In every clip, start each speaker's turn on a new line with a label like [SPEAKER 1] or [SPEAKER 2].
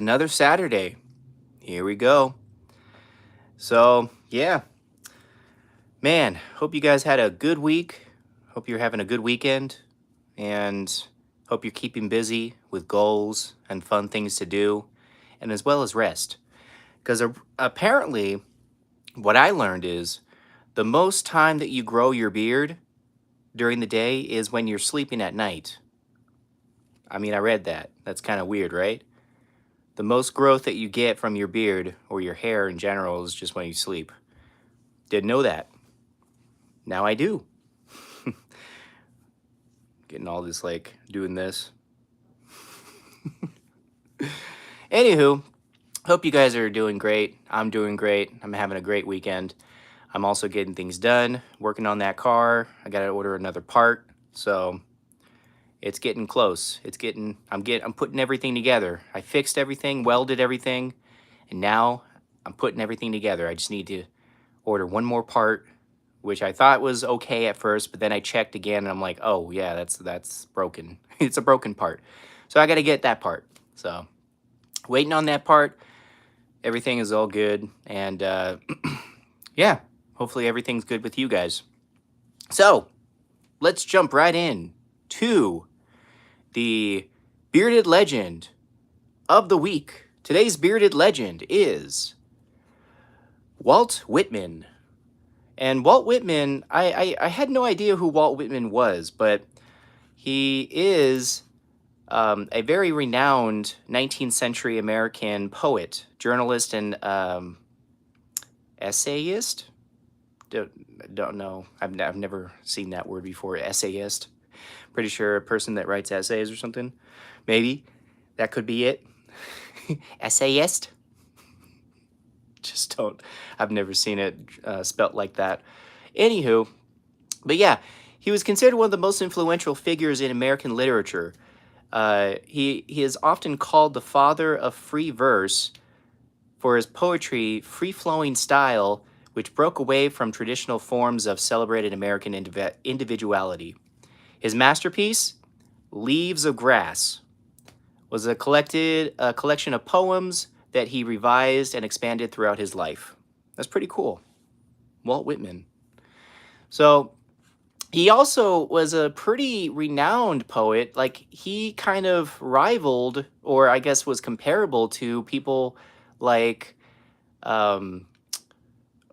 [SPEAKER 1] Another Saturday. Here we go. So, yeah, man, hope you guys had a good week. Hope you're having a good weekend and hope you're keeping busy with goals and fun things to do and as well as rest. Because apparently, what I learned is the most time that you grow your beard during the day is when you're sleeping at night. I mean, I read that. That's kind of weird, right? The most growth that you get from your beard or your hair in general is just when you sleep. Didn't know that. Now I do. Getting all this, like, doing this. Anywho, hope you guys are doing great. I'm doing great. I'm having a great weekend. I'm also getting things done, working on that car. I got to order another part. So it's getting close. I'm putting everything together. I fixed everything, welded everything, and now I'm putting everything together. I just need to order one more part, which I thought was okay at first, but then I checked again and I'm like, oh yeah, that's broken. It's a broken part. So I got to get that part. So waiting on that part. Everything is all good. And yeah, hopefully everything's good with you guys. So let's jump right in to the bearded legend of the week. Today's bearded legend is Walt Whitman. And Walt Whitman, I had no idea who Walt Whitman was, but he is a very renowned 19th century American poet, journalist, and essayist. Don't know. I've never seen that word before. Essayist. Pretty sure a person that writes essays or something. Maybe that could be it. Essayist. Just don't. I've never seen it spelt like that. Anywho, but yeah, he was considered one of the most influential figures in American literature. He is often called the father of free verse for his poetry, free-flowing style, which broke away from traditional forms of celebrated American individuality. His masterpiece, Leaves of Grass, was a collection of poems that he revised and expanded throughout his life. That's pretty cool. Walt Whitman. So he also was a pretty renowned poet. Like, he kind of rivaled, or I guess was comparable to people like, um,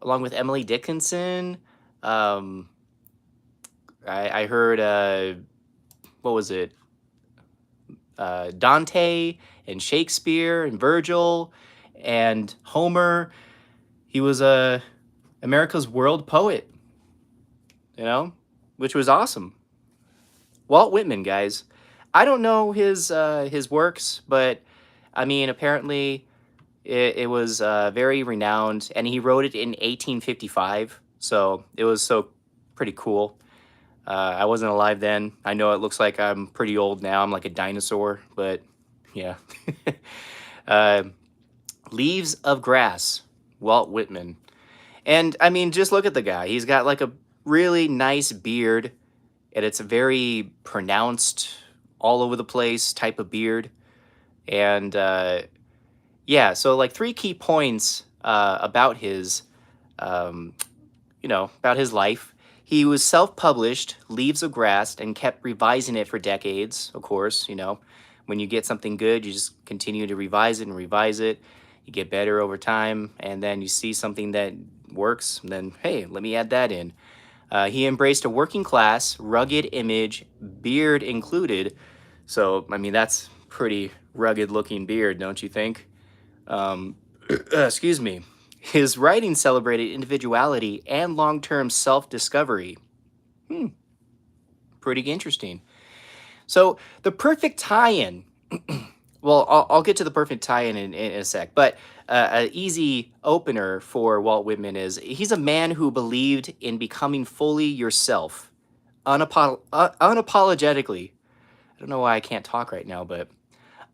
[SPEAKER 1] along with Emily Dickinson. Um, I heard, what was it? Dante and Shakespeare and Virgil and Homer. He was America's world poet, which was awesome. Walt Whitman, guys. I don't know his works, but I mean, apparently it was very renowned, and he wrote it in 1855, so it was so pretty cool. I wasn't alive then. I know it looks like I'm pretty old now. I'm like a dinosaur, but yeah. uh, Leaves of Grass, Walt Whitman. And I mean, just look at the guy. He's got like a really nice beard, and it's a very pronounced, all over the place type of beard. And yeah, so like three key points about his, um, about his life. He was self-published, Leaves of Grass, and kept revising it for decades, of course. When you get something good, you just continue to revise it and revise it. You get better over time, and then you see something that works, and then, hey, let me add that in. He embraced a working class, rugged image, beard included. So, I mean, that's pretty rugged looking beard, don't you think? Excuse me. His writing celebrated individuality and long-term self-discovery. Pretty interesting. So the perfect tie-in, well, I'll get to the perfect tie-in in a sec, but an easy opener for Walt Whitman is he's a man who believed in becoming fully yourself, unapologetically. I don't know why I can't talk right now, but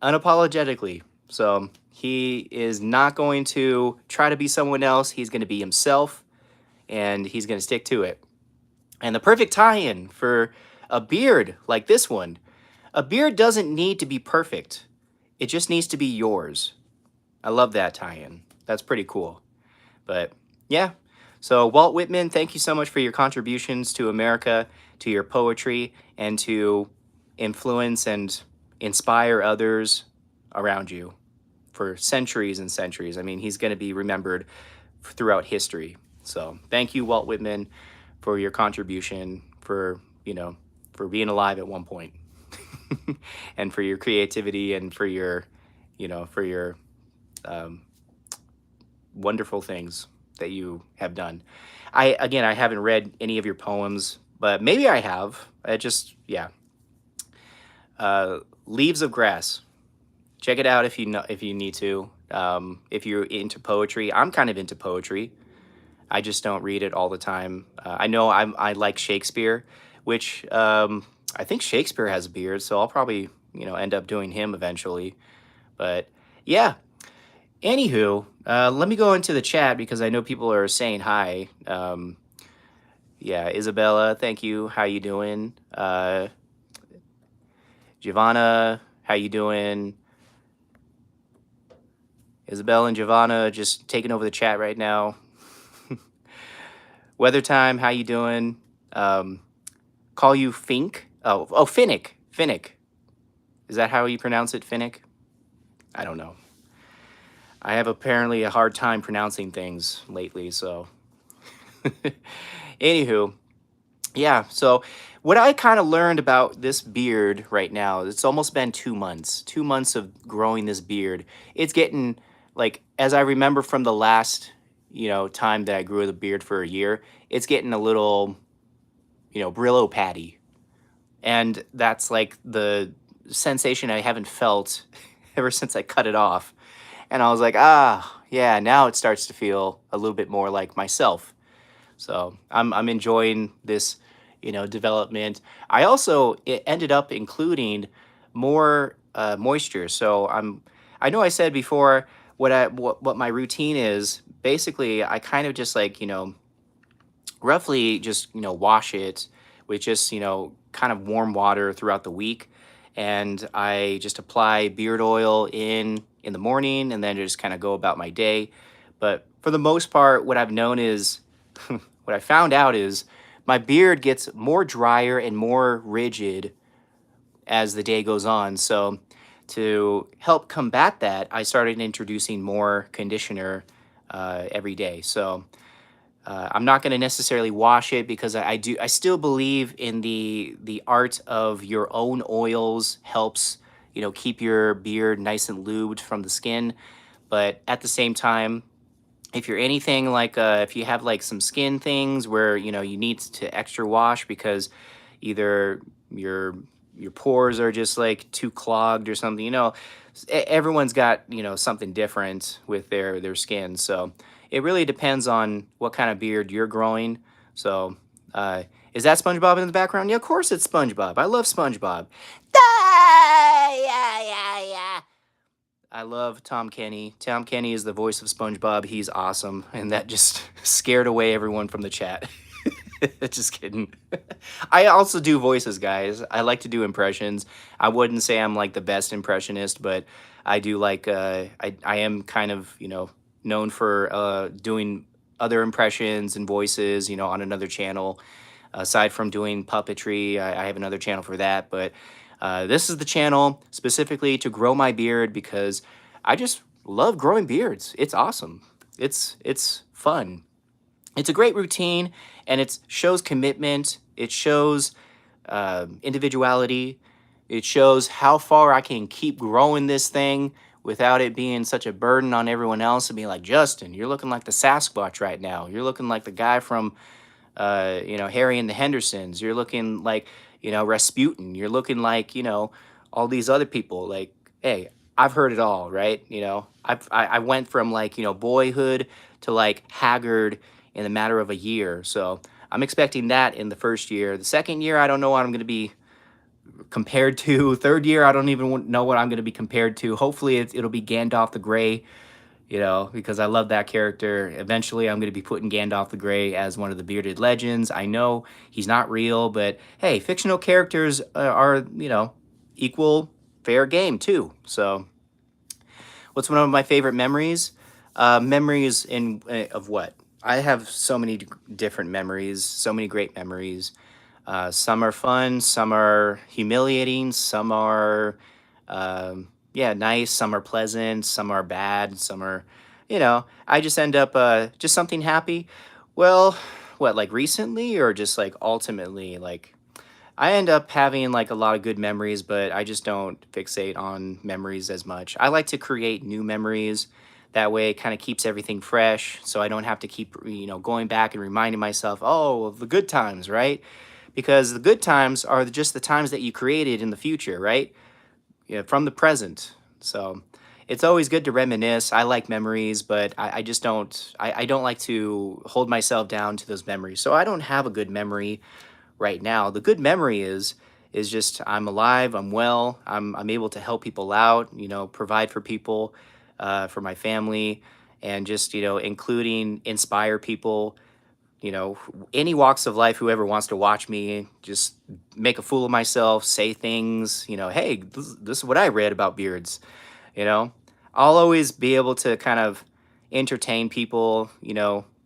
[SPEAKER 1] unapologetically. So he is not going to try to be someone else. He's going to be himself, and he's going to stick to it. And the perfect tie-in for a beard like this one, a beard doesn't need to be perfect. It just needs to be yours. I love that tie-in. That's pretty cool. But yeah, so Walt Whitman, thank you so much for your contributions to America, to your poetry, and to influence and inspire others around you for centuries and centuries. I mean, he's going to be remembered throughout history. So thank you, Walt Whitman, for your contribution, for, for being alive at one point, and for your creativity and for your, for your um, wonderful things that you have done. I haven't read any of your poems, but maybe I have. I just, yeah. Leaves of Grass. Check it out if you need to. If you're into poetry, I'm kind of into poetry. I just don't read it all the time. I know I like Shakespeare, which I think Shakespeare has a beard, so I'll probably end up doing him eventually. But yeah. Anywho, let me go into the chat because I know people are saying hi. Yeah, Isabella, thank you. How you doing? Giovanna, how you doing? Isabella and Giovanna just taking over the chat right now. Weather Time, how you doing? Call you Fink? Oh, Finnick. Finnick. Is that how you pronounce it, Finnick? I don't know. I have apparently a hard time pronouncing things lately, so. Anywho, yeah, so what I kind of learned about this beard right now, it's almost been 2 months. 2 months of growing this beard. It's getting, like, as I remember from the last, time that I grew the beard for a year, it's getting a little, Brillo patty. And that's like the sensation I haven't felt ever since I cut it off. And I was like, yeah, now it starts to feel a little bit more like myself. So I'm enjoying this, development. I also ended up including more moisture. So I know I said before what my routine is. Basically, I kind of just like roughly just wash it with just kind of warm water throughout the week, and I just apply beard oil in the morning, and then just kind of go about my day. But for the most part, what I've known is what I found out is my beard gets more drier and more rigid as the day goes on. So to help combat that, I started introducing more conditioner every day. So I'm not going to necessarily wash it because I still believe in the art of your own oils helps keep your beard nice and lubed from the skin. But at the same time, if you're anything like if you have like some skin things where you need to extra wash because either your pores are just like too clogged or something, everyone's got something different with their skin. So it really depends on what kind of beard you're growing. So is that SpongeBob in the background? Yeah, of course it's SpongeBob. I love SpongeBob. Yeah, yeah, yeah. I love Tom Kenny. Tom Kenny is the voice of SpongeBob. He's awesome. And that just scared away everyone from the chat. Just kidding. I also do voices, guys. I like to do impressions. I wouldn't say I'm like the best impressionist, but I do like, I am kind of, known for doing other impressions and voices, on another channel. Aside from doing puppetry, I have another channel for that. But this is the channel specifically to grow my beard because I just love growing beards. It's awesome. It's fun. It's a great routine, and it shows commitment. It shows individuality. It shows how far I can keep growing this thing without it being such a burden on everyone else and being like, Justin, you're looking like the Sasquatch right now. You're looking like the guy from, Harry and the Hendersons. You're looking like, Rasputin. You're looking like, all these other people. Like, hey, I've heard it all, right? I went from like, boyhood to like haggard in a matter of a year. So I'm expecting that in the first year. The second year, I don't know what I'm going to be compared to. Third year, I don't even know what I'm going to be compared to. Hopefully it'll be Gandalf the Grey, because I love that character. Eventually, I'm going to be putting Gandalf the Grey as one of the bearded legends. I know he's not real, but hey, fictional characters are, equal fair game too. So What's one of my favorite memories? Memories in of what? I have so many different memories, so many great memories. Some are fun, some are humiliating, some are, yeah, nice, some are pleasant, some are bad, some are, I just end up just something happy. Well, what, like recently or just like ultimately? Like, I end up having like a lot of good memories, but I just don't fixate on memories as much. I like to create new memories. That way it kind of keeps everything fresh. So I don't have to keep, going back and reminding myself, oh, of the good times, right? Because the good times are just the times that you created in the future, right? Yeah, from the present. So it's always good to reminisce. I like memories, but I just I don't like to hold myself down to those memories. So I don't have a good memory right now. The good memory is just I'm alive, I'm well, I'm able to help people out, provide for people, for my family, and just including inspire people, any walks of life. Whoever wants to watch me just make a fool of myself, say things, hey, this is what I read about beards, you know I'll always be able to kind of entertain people,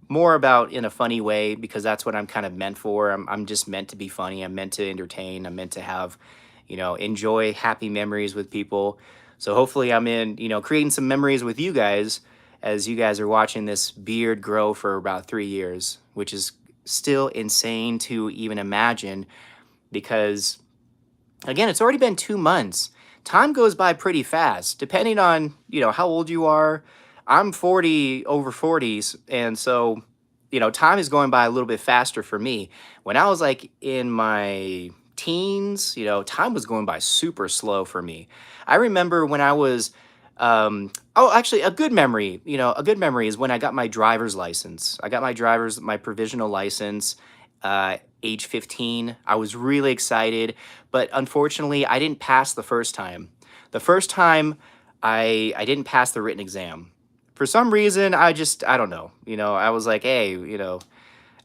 [SPEAKER 1] more about in a funny way, because that's what I'm kind of meant for. I'm just meant to be funny. I'm meant to entertain. I'm meant to have, enjoy happy memories with people. So hopefully I'm in, creating some memories with you guys as you guys are watching this beard grow for about 3 years, which is still insane to even imagine, because again, it's already been 2 months. Time goes by pretty fast, depending on, how old you are. I'm 40, over 40s, and so, time is going by a little bit faster for me. When I was like in my teens, time was going by super slow for me. I remember when I was, oh, actually, a good memory is when I got my driver's license. I got my provisional license, age 15. I was really excited, but unfortunately, I didn't pass the first time. The first time, I didn't pass the written exam. For some reason, I don't know. I was like, hey,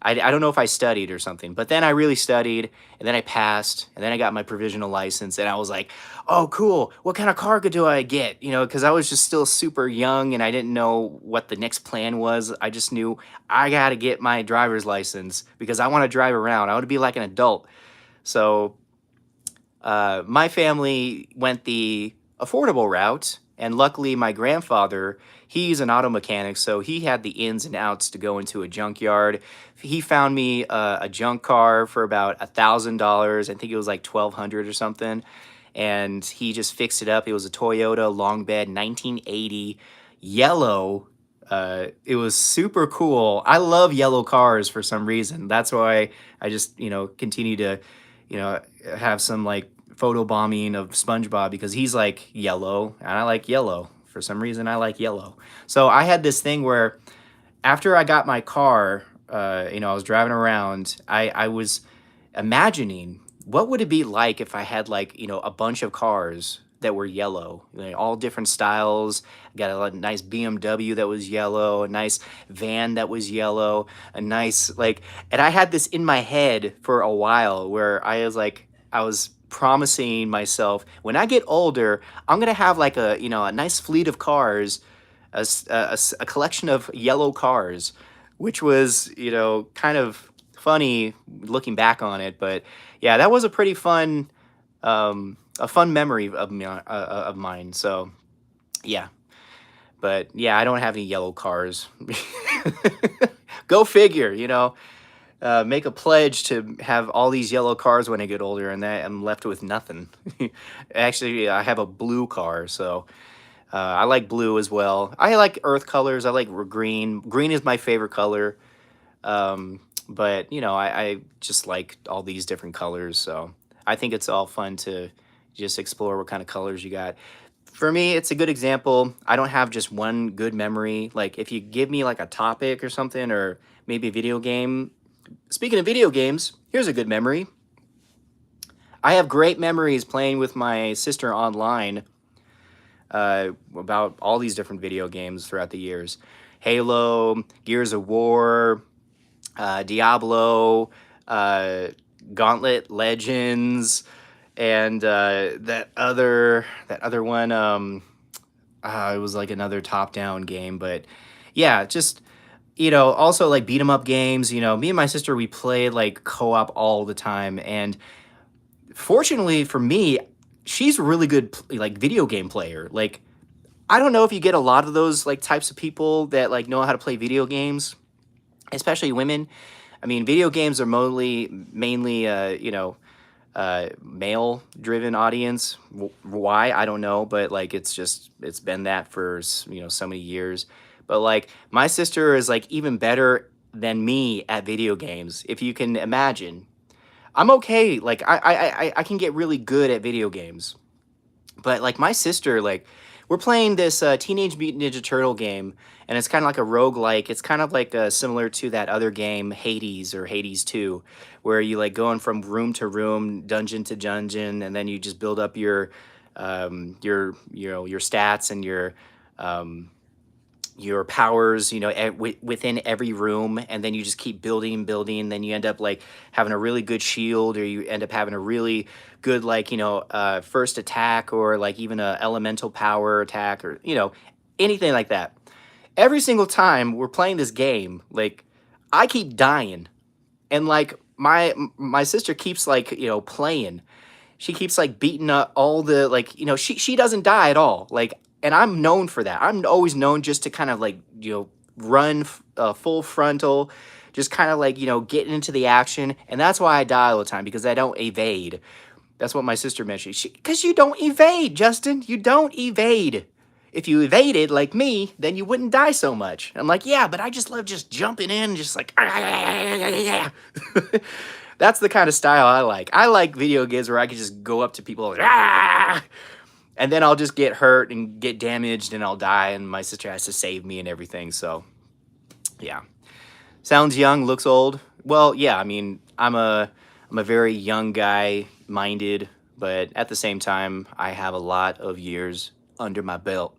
[SPEAKER 1] I don't know if I studied or something, but then I really studied, and then I passed, and then I got my provisional license, and I was like, oh, cool. What kind of car do I get? Because I was just still super young, and I didn't know what the next plan was. I just knew I got to get my driver's license because I want to drive around. I want to be like an adult. So my family went the affordable route, and luckily my grandfather, he's an auto mechanic, so he had the ins and outs to go into a junkyard. He found me a junk car for about $1,000. I think it was like 1,200 or something, and he just fixed it up. It was a Toyota long bed 1980, yellow. It was super cool. I love yellow cars for some reason. That's why I just continue to you know have some like photo bombing of SpongeBob, because he's like yellow and I like yellow. For some reason, I like yellow. So I had this thing where after I got my car, I was driving around. I was imagining what would it be like if I had like a bunch of cars that were yellow, all different styles. I got a nice BMW that was yellow, a nice van that was yellow, a nice like, and I had this in my head for a while where I was promising myself when I get older, I'm gonna have like a nice fleet of cars, a collection of yellow cars, which was, kind of funny looking back on it. But yeah, that was a pretty fun, a fun memory of mine. So yeah, but yeah, I don't have any yellow cars. Go figure, make a pledge to have all these yellow cars when I get older, and then I'm left with nothing. Actually, I have a blue car, so I like blue as well. I like earth colors. I like green. Green is my favorite color. But I just like all these different colors. So I think it's all fun to just explore what kind of colors you got. For me, it's a good example. I don't have just one good memory. Like if you give me like a topic or something, or maybe a video game. Speaking of video games, here's a good memory. I have great memories playing with my sister online, about all these different video games throughout the years. Halo, Gears of War, Diablo, uh, Gauntlet Legends, and that other one. it was like another top-down game, but yeah, just also like beat 'em up games. Me and my sister, we played like co-op all the time, and fortunately for me, she's a really good like video game player. Like I don't know if you get a lot of those like types of people that like know how to play video games, especially women. I mean, video games are mainly male driven audience. Why? I don't know, but like it's been that for so many years. But like my sister is like even better than me at video games. If you can imagine, I'm okay. Like I can get really good at video games, but like my sister, like we're playing this Teenage Mutant Ninja Turtle game, and it's kind of like a roguelike. It's kind of like similar to that other game, Hades or Hades 2, where you like going from room to room, dungeon to dungeon, and then you just build up your stats and your powers, within every room, and then you just keep building, building. Then you end up like having a really good shield, or you end up having a really good like first attack, or like even a elemental power attack, or anything like that. Every single time we're playing this game, like I keep dying, and like my sister keeps like playing. She keeps like beating up all the like she doesn't die at all, like, and I'm known for that. I'm always known just to kind of like run full frontal, just kind of like getting into the action, and that's why I die all the time, because I don't evade. That's what my sister mentioned. Because you don't evade, Justin. You don't evade. If you evaded like me, then you wouldn't die so much. I'm like, yeah, but I just love just jumping in, just like, that's the kind of style I like. I like video games where I can just go up to people like, and then I'll just get hurt and get damaged and I'll die, and my sister has to save me and everything. So, yeah. Sounds young, looks old. Well, yeah, I mean, I'm a very young guy minded, but at the same time, I have a lot of years under my belt.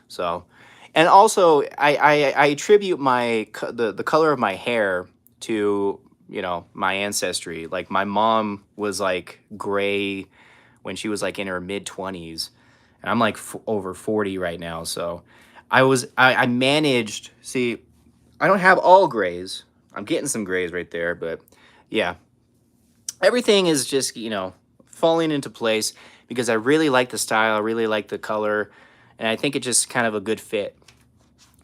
[SPEAKER 1] So, and also, I attribute the color of my hair to my ancestry. Like my mom was like gray when she was like in her mid 20s, and I'm like over 40 right now. So, I managed. See, I don't have all grays. I'm getting some grays right there, but yeah, everything is just falling into place because I really like the style, I really like the color, and I think it's just kind of a good fit.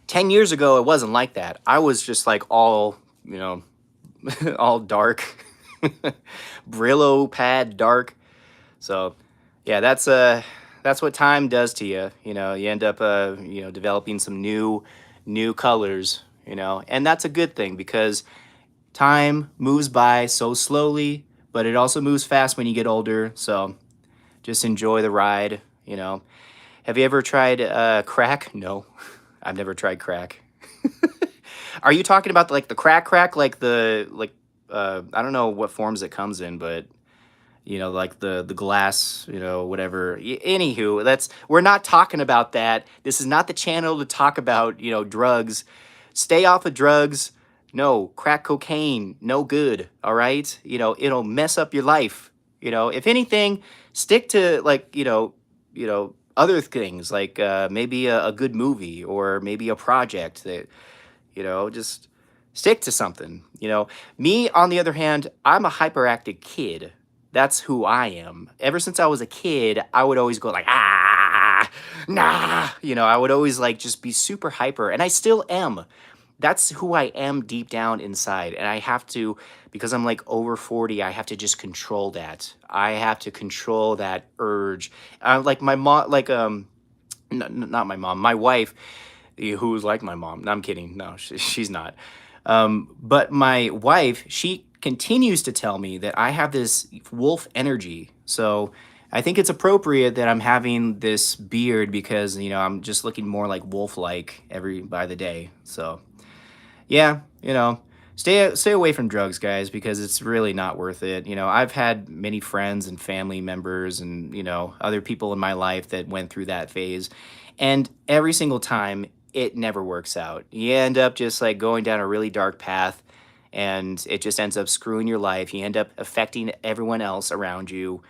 [SPEAKER 1] 10 years ago, it wasn't like that. I was just like all all dark, Brillo pad dark. So yeah, that's what time does to you. You end up developing some new colors. And that's a good thing, because time moves by so slowly, but it also moves fast when you get older. So just enjoy the ride. Have you ever tried crack? No, I've never tried crack. Are you talking about like the crack, like I don't know what forms it comes in, but like the glass, whatever. Anywho, we're not talking about that. This is not the channel to talk about drugs. Stay off of drugs. No, crack cocaine, no good. All right, it'll mess up your life. If anything, stick to like other things, like maybe a good movie, or maybe a project that just stick to something. Me, on the other hand, I'm a hyperactive kid. That's who I am. Ever since I was a kid, I would always go like, nah. I would always like just be super hyper, and I still am. That's who I am deep down inside, and I have to, because I'm like over 40, I have to just control that. I have to control that urge. Like my mom, like not my mom, my wife, who's like my mom. No, I'm kidding. No, she's not. But my wife, she continues to tell me that I have this wolf energy. So I think it's appropriate that I'm having this beard, because I'm just looking more like wolf-like by the day. So yeah, stay away from drugs, guys, because it's really not worth it. I've had many friends and family members and other people in my life that went through that phase, and every single time it never works out. You end up just like going down a really dark path, and it just ends up screwing your life. You end up affecting everyone else around you.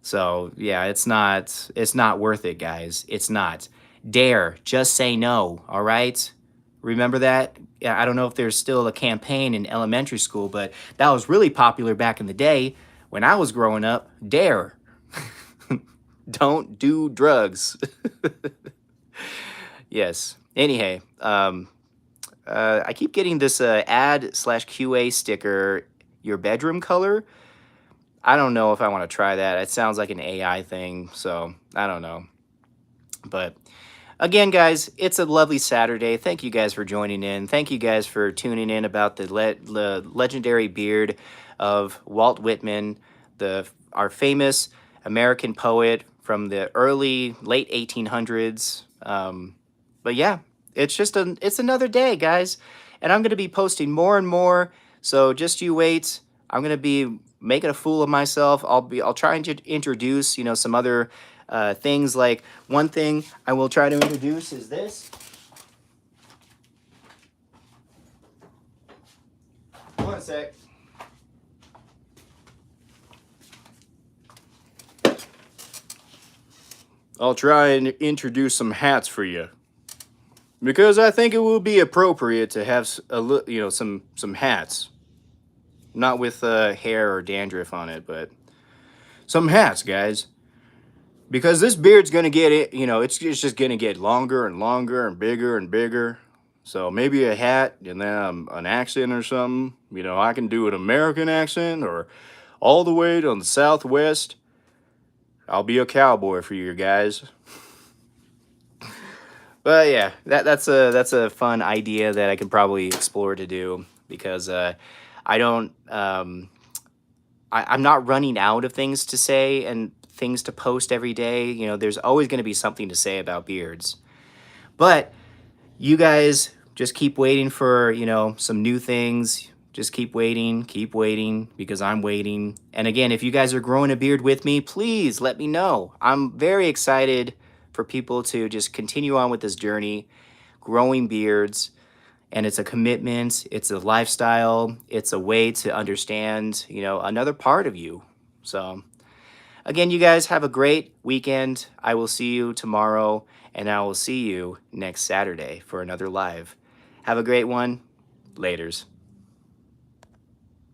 [SPEAKER 1] So yeah, it's not worth it, guys. It's not. Dare, just say no, all right? Remember that? Yeah, I don't know if there's still a campaign in elementary school, but that was really popular back in the day when I was growing up. Dare. Don't do drugs. Yes. Anyhow, I keep getting this ad slash QA sticker, your bedroom color. I don't know if I want to try that. It sounds like an AI thing, so I don't know. But again, guys, it's a lovely Saturday. Thank you guys for joining in. Thank you guys for tuning in about the legendary beard of Walt Whitman, our famous American poet from the late 1800s. But yeah, it's another day, guys, and I'm gonna be posting more and more. So just you wait. I'm gonna be making a fool of myself. I'll try and introduce some other things. Like one thing I will try to introduce is this. One sec. I'll try and introduce some hats for you, because I think it will be appropriate to have some hats, not with hair or dandruff on it, but some hats, guys. Because this beard's gonna get it, it's just gonna get longer and longer and bigger. So maybe a hat and then an accent or something. I can do an American accent or all the way to the Southwest. I'll be a cowboy for you guys. But yeah, that's a fun idea that I could probably explore to do, because I don't I'm not running out of things to say and things to post every day. There's always going to be something to say about beards. But you guys just keep waiting for, some new things. Just keep waiting, because I'm waiting. And again, if you guys are growing a beard with me, please let me know. I'm very excited for people to just continue on with this journey, growing beards. And it's a commitment, it's a lifestyle, it's a way to understand, another part of you. So again, you guys have a great weekend. I will see you tomorrow, and I will see you next Saturday for another live. Have a great one. Laters.